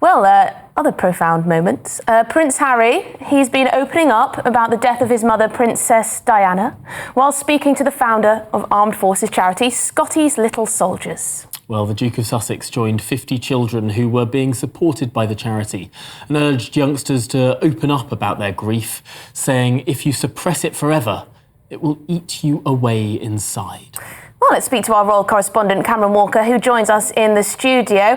Well, other profound moments. Prince Harry, he's been opening up about the death of his mother, Princess Diana, while speaking to the founder of armed forces charity, Scotty's Little Soldiers. Well, the Duke of Sussex joined 50 children who were being supported by the charity and urged youngsters to open up about their grief, saying, if you suppress it forever, it will eat you away inside. Well, let's speak to our Royal Correspondent, Cameron Walker, who joins us in the studio.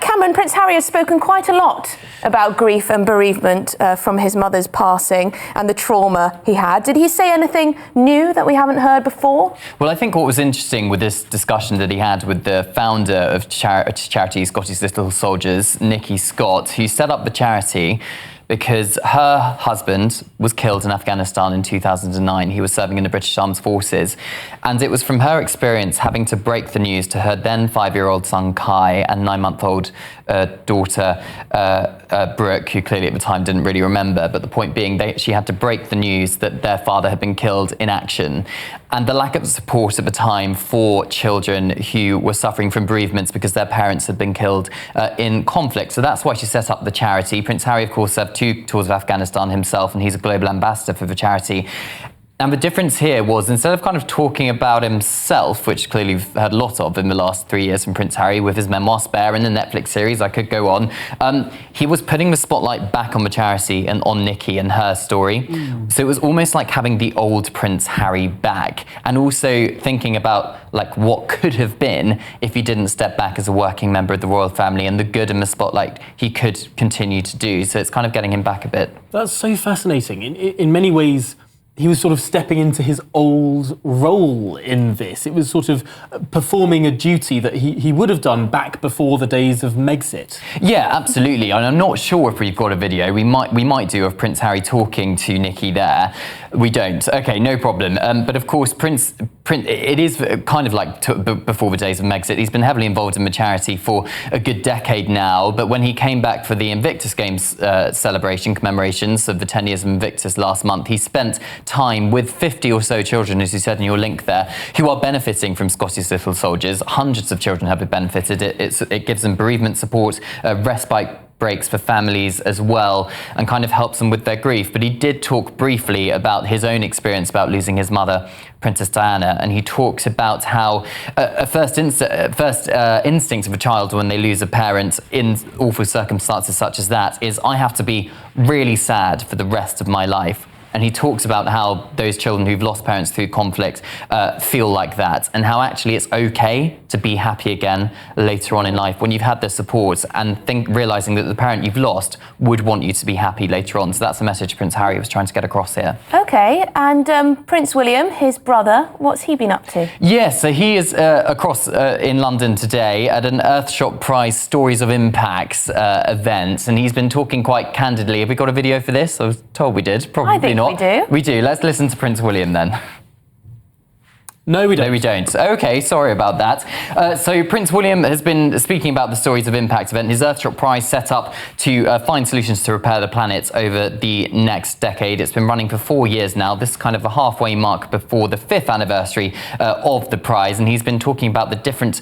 Cameron, Prince Harry has spoken quite a lot about grief and bereavement from his mother's passing and the trauma he had. Did he say anything new that we haven't heard before? Well, I think what was interesting with this discussion that he had with the founder of charity Scotty's Little Soldiers, Nicky Scott, who set up the charity because her husband was killed in Afghanistan in 2009. He was serving in the British Armed Forces. And it was from her experience having to break the news to her then 5-year-old son, Kai, and 9-month-old daughter, Brooke, who clearly at the time didn't really remember. But the point being, she had to break the news that their father had been killed in action. And the lack of support at the time for children who were suffering from bereavements because their parents had been killed in conflict. So that's why she set up the charity. Prince Harry, of course, served 2 tours of Afghanistan himself, and he's a global ambassador for the charity. And the difference here was, instead of kind of talking about himself, which clearly we've heard a lot of in the last 3 years from Prince Harry with his memoir Spare and the Netflix series, I could go on, he was putting the spotlight back on the charity and on Nicky and her story. So it was almost like having the old Prince Harry back, and also thinking about like what could have been if he didn't step back as a working member of the royal family and the good in the spotlight he could continue to do. So it's kind of getting him back a bit. That's so fascinating. In many ways, he was sort of stepping into his old role in this. It was sort of performing a duty that he would have done back before the days of Megxit. Yeah, absolutely. And I'm not sure if we've got a video. We might do of Prince Harry talking to Nicky there. We don't. Okay, no problem. But of course, Prince, it is kind of like before the days of Megxit. He's been heavily involved in the charity for a good decade now. But when he came back for the Invictus Games celebration commemorations of the 10 years of Invictus last month, he spent time with 50 or so children, as you said in your link there, who are benefiting from Scotty's Little Soldiers. Hundreds of children have benefited. It gives them bereavement support, respite breaks for families as well, and kind of helps them with their grief. But he did talk briefly about his own experience about losing his mother, Princess Diana, and he talks about how a first instinct of a child when they lose a parent in awful circumstances such as that is, I have to be really sad for the rest of my life. And he talks about how those children who've lost parents through conflict feel like that, and how actually it's okay to be happy again later on in life when you've had the support, and realising that the parent you've lost would want you to be happy later on. So that's the message Prince Harry was trying to get across here. OK, and Prince William, his brother, what's he been up to? Yeah, so he is across in London today at an Earthshot Prize Stories of Impacts event, and he's been talking quite candidly. Have we got a video for this? I was told we did. Probably not. We do. We do. Let's listen to Prince William then. No, we don't. No, we don't. OK, sorry about that. So Prince William has been speaking about the Stories of Impact event, his Earthshot Prize set up to find solutions to repair the planet over the next decade. It's been running for 4 years now. This is kind of a halfway mark before the 5th anniversary of the prize. And he's been talking about the different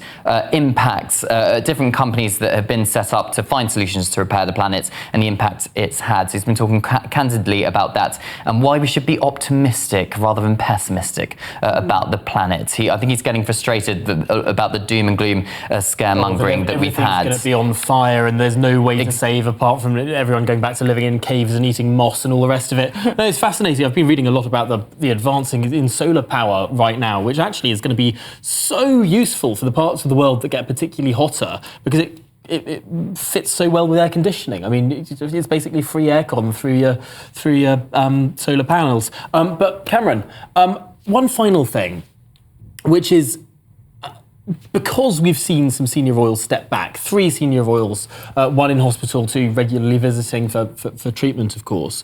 impacts, different companies that have been set up to find solutions to repair the planet and the impact it's had. So he's been talking candidly about that and why we should be optimistic rather than pessimistic about the planet. I think he's getting frustrated about the doom and gloom scaremongering that we've had. Everything's going to be on fire and there's no way to save apart from everyone going back to living in caves and eating moss and all the rest of it. No, it's fascinating. I've been reading a lot about the advancing in solar power right now, which actually is going to be so useful for the parts of the world that get particularly hotter, because it fits so well with air conditioning. I mean, it's basically free aircon through your solar panels. But Cameron, one final thing, which is because we've seen some senior royals step back, 3 senior royals, 1 in hospital, 2 regularly visiting for treatment, of course.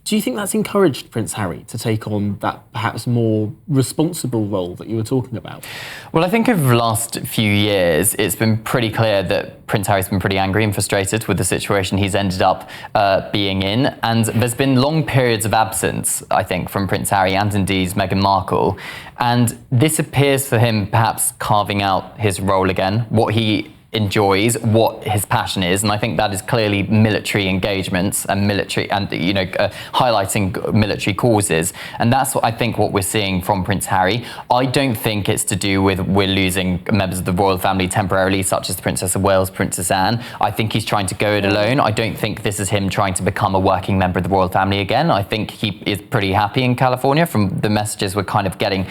Do you think that's encouraged Prince Harry to take on that perhaps more responsible role that you were talking about? Well, I think over the last few years, it's been pretty clear that Prince Harry's been pretty angry and frustrated with the situation he's ended up being in. And there's been long periods of absence, I think, from Prince Harry and indeed Meghan Markle. And this appears for him perhaps carving out his role again, what he enjoys, what his passion is, and I think that is clearly military engagements and military, and highlighting military causes, and that's what I think what we're seeing from Prince Harry. I don't think it's to do with we're losing members of the royal family temporarily, such as the Princess of Wales, Princess Anne. I think he's trying to go it alone. I don't think this is him trying to become a working member of the royal family again. I think he is pretty happy in California from the messages we're kind of getting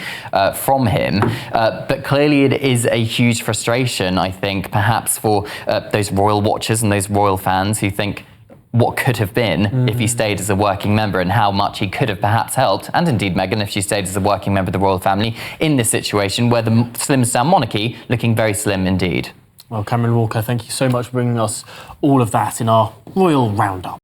from him, but clearly it is a huge frustration, I think, perhaps for those royal watchers and those royal fans who think what could have been if he stayed as a working member, and how much he could have perhaps helped, and indeed Meghan, if she stayed as a working member of the royal family in this situation where the slims down monarchy looking very slim indeed. Well, Cameron Walker, thank you so much for bringing us all of that in our Royal Roundup.